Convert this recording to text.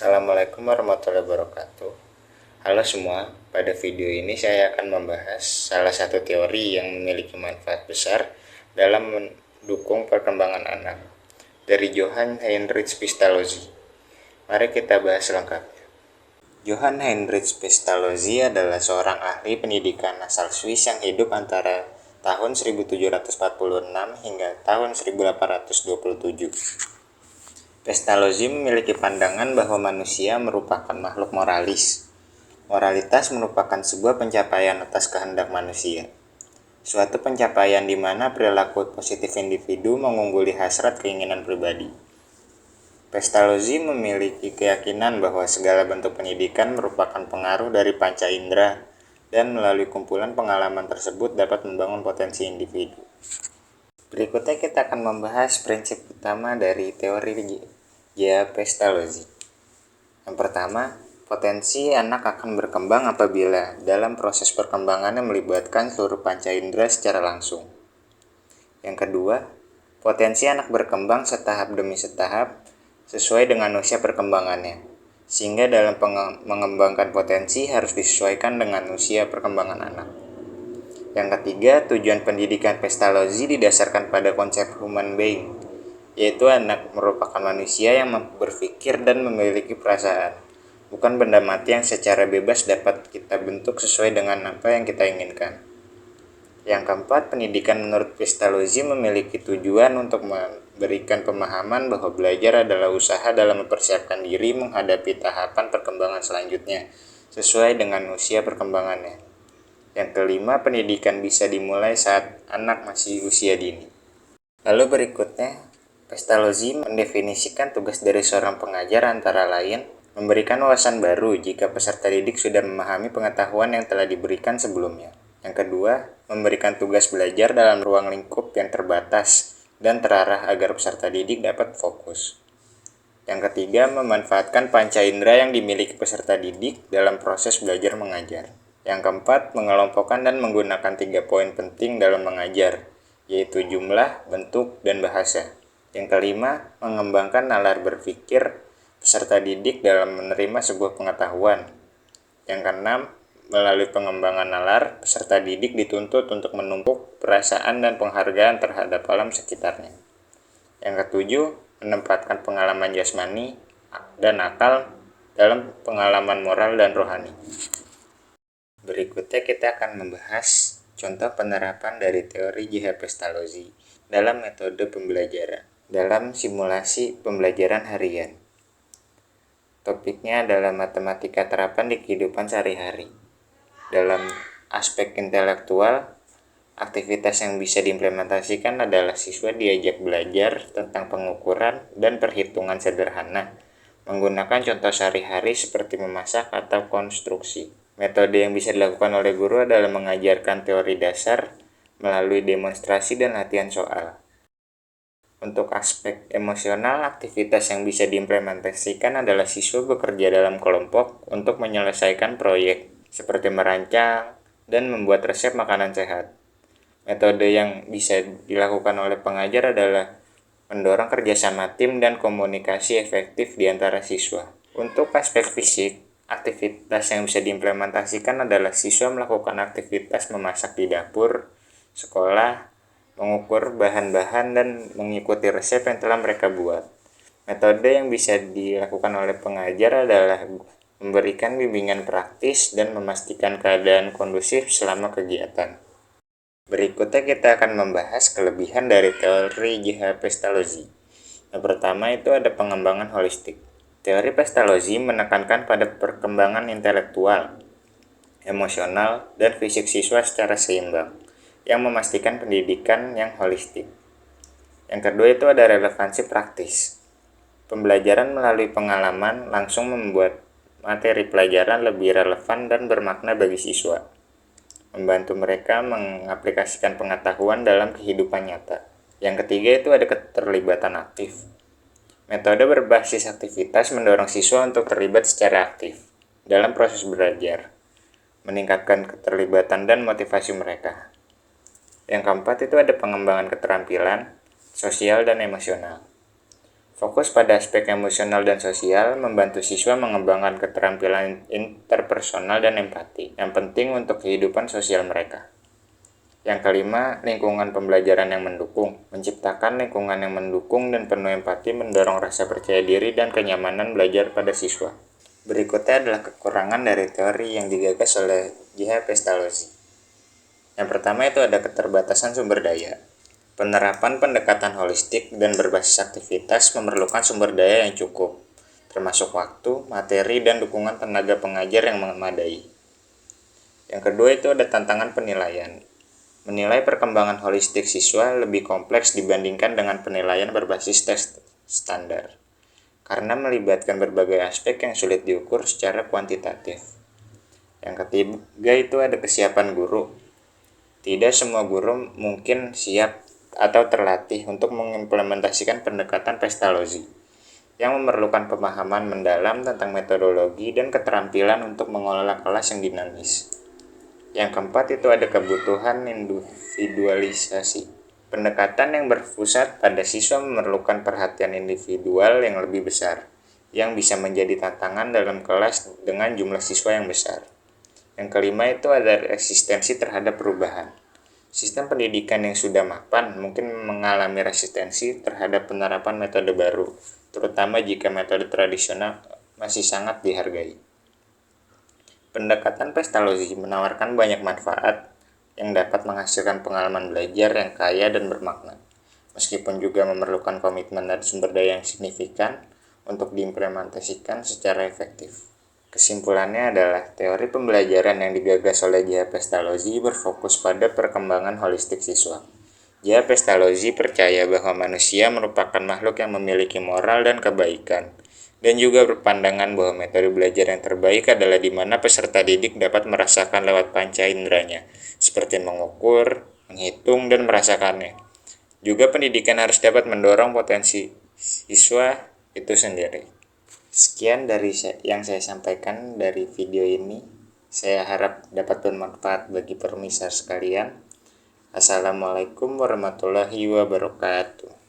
Assalamualaikum warahmatullahi wabarakatuh. Halo semua, pada video ini saya akan membahas salah satu teori yang memiliki manfaat besar dalam mendukung perkembangan anak, dari Johann Heinrich Pestalozzi. Mari kita bahas lengkapnya. Johann Heinrich Pestalozzi adalah seorang ahli pendidikan asal Swiss yang hidup antara tahun 1746 hingga tahun 1827. Pestalozzi memiliki pandangan bahwa manusia merupakan makhluk moralis. Moralitas merupakan sebuah pencapaian atas kehendak manusia. Suatu pencapaian di mana perilaku positif individu mengungguli hasrat keinginan pribadi. Pestalozzi memiliki keyakinan bahwa segala bentuk pendidikan merupakan pengaruh dari panca indera dan melalui kumpulan pengalaman tersebut dapat membangun potensi individu. Berikutnya kita akan membahas prinsip utama dari teori J.H. Pestalozzi. Yang pertama, potensi anak akan berkembang apabila dalam proses perkembangannya melibatkan seluruh panca indera secara langsung. Yang kedua, potensi anak berkembang setahap demi setahap sesuai dengan usia perkembangannya, sehingga dalam mengembangkan potensi harus disesuaikan dengan usia perkembangan anak. Yang ketiga, tujuan pendidikan Pestalozzi didasarkan pada konsep human being, yaitu anak merupakan manusia yang berpikir dan memiliki perasaan, bukan benda mati yang secara bebas dapat kita bentuk sesuai dengan apa yang kita inginkan. Yang keempat, pendidikan menurut Pestalozzi memiliki tujuan untuk memberikan pemahaman bahwa belajar adalah usaha dalam mempersiapkan diri menghadapi tahapan perkembangan selanjutnya, sesuai dengan usia perkembangannya. Yang kelima, pendidikan bisa dimulai saat anak masih usia dini. Lalu berikutnya, Pestalozzi mendefinisikan tugas dari seorang pengajar antara lain memberikan wawasan baru jika peserta didik sudah memahami pengetahuan yang telah diberikan sebelumnya. Yang kedua, memberikan tugas belajar dalam ruang lingkup yang terbatas dan terarah agar peserta didik dapat fokus. Yang ketiga, memanfaatkan panca indera yang dimiliki peserta didik dalam proses belajar mengajar. Yang keempat, mengelompokkan dan menggunakan 3 poin penting dalam mengajar, yaitu jumlah, bentuk, dan bahasa. Yang kelima, mengembangkan nalar berpikir peserta didik dalam menerima sebuah pengetahuan. Yang keenam, melalui pengembangan nalar, peserta didik dituntut untuk menumpuk perasaan dan penghargaan terhadap alam sekitarnya. Yang ketujuh, menempatkan pengalaman jasmani dan akal dalam pengalaman moral dan rohani. Berikutnya kita akan membahas contoh penerapan dari teori J.H. Pestalozzi dalam metode pembelajaran dalam simulasi pembelajaran harian. Topiknya adalah matematika terapan di kehidupan sehari-hari. Dalam aspek intelektual, aktivitas yang bisa diimplementasikan adalah siswa diajak belajar tentang pengukuran dan perhitungan sederhana, menggunakan contoh sehari-hari seperti memasak atau konstruksi. Metode yang bisa dilakukan oleh guru adalah mengajarkan teori dasar melalui demonstrasi dan latihan soal. Untuk aspek emosional, aktivitas yang bisa diimplementasikan adalah siswa bekerja dalam kelompok untuk menyelesaikan proyek, seperti merancang dan membuat resep makanan sehat. Metode yang bisa dilakukan oleh pengajar adalah mendorong kerjasama tim dan komunikasi efektif di antara siswa. Untuk aspek fisik, aktivitas yang bisa diimplementasikan adalah siswa melakukan aktivitas memasak di dapur, sekolah, mengukur bahan-bahan, dan mengikuti resep yang telah mereka buat. Metode yang bisa dilakukan oleh pengajar adalah memberikan bimbingan praktis dan memastikan keadaan kondusif selama kegiatan. Berikutnya kita akan membahas kelebihan dari teori J.H. Pestalozzi. Yang pertama itu ada pengembangan holistik. Teori Pestalozzi menekankan pada perkembangan intelektual, emosional, dan fisik siswa secara seimbang, yang memastikan pendidikan yang holistik. Yang kedua itu ada relevansi praktis. Pembelajaran melalui pengalaman langsung membuat materi pelajaran lebih relevan dan bermakna bagi siswa, membantu mereka mengaplikasikan pengetahuan dalam kehidupan nyata. Yang ketiga itu ada keterlibatan aktif. Metode berbasis aktivitas mendorong siswa untuk terlibat secara aktif dalam proses belajar, meningkatkan keterlibatan dan motivasi mereka. Yang keempat itu ada pengembangan keterampilan sosial dan emosional. Fokus pada aspek emosional dan sosial, membantu siswa mengembangkan keterampilan interpersonal dan empati yang penting untuk kehidupan sosial mereka. Yang kelima, lingkungan pembelajaran yang mendukung. Menciptakan lingkungan yang mendukung dan penuh empati mendorong rasa percaya diri dan kenyamanan belajar pada siswa. Berikutnya adalah kekurangan dari teori yang digagas oleh J.H. Pestalozzi. Yang pertama itu ada keterbatasan sumber daya. Penerapan pendekatan holistik dan berbasis aktivitas memerlukan sumber daya yang cukup, termasuk waktu, materi, dan dukungan tenaga pengajar yang memadai. Yang kedua itu ada tantangan penilaian. Menilai perkembangan holistik siswa lebih kompleks dibandingkan dengan penilaian berbasis tes standar, karena melibatkan berbagai aspek yang sulit diukur secara kuantitatif. Yang ketiga itu ada kesiapan guru. Tidak semua guru mungkin siap atau terlatih untuk mengimplementasikan pendekatan Pestalozzi yang memerlukan pemahaman mendalam tentang metodologi dan keterampilan untuk mengelola kelas yang dinamis. Yang keempat itu ada kebutuhan individualisasi. Pendekatan yang berpusat pada siswa memerlukan perhatian individual yang lebih besar, yang bisa menjadi tantangan dalam kelas dengan jumlah siswa yang besar. Yang kelima itu ada resistensi terhadap perubahan. Sistem pendidikan yang sudah mapan mungkin mengalami resistensi terhadap penerapan metode baru, terutama jika metode tradisional masih sangat dihargai. Pendekatan Pestalozzi menawarkan banyak manfaat yang dapat menghasilkan pengalaman belajar yang kaya dan bermakna, meskipun juga memerlukan komitmen dan sumber daya yang signifikan untuk diimplementasikan secara efektif. Kesimpulannya adalah teori pembelajaran yang digagas oleh J.H. Pestalozzi berfokus pada perkembangan holistik siswa. J.H. Pestalozzi percaya bahwa manusia merupakan makhluk yang memiliki moral dan kebaikan, dan juga berpandangan bahwa metode belajar yang terbaik adalah di mana peserta didik dapat merasakan lewat panca inderanya, seperti mengukur, menghitung, dan merasakannya. Juga pendidikan harus dapat mendorong potensi siswa itu sendiri. Sekian dari yang saya sampaikan dari video ini. Saya harap dapat bermanfaat bagi pemirsa sekalian. Assalamualaikum warahmatullahi wabarakatuh.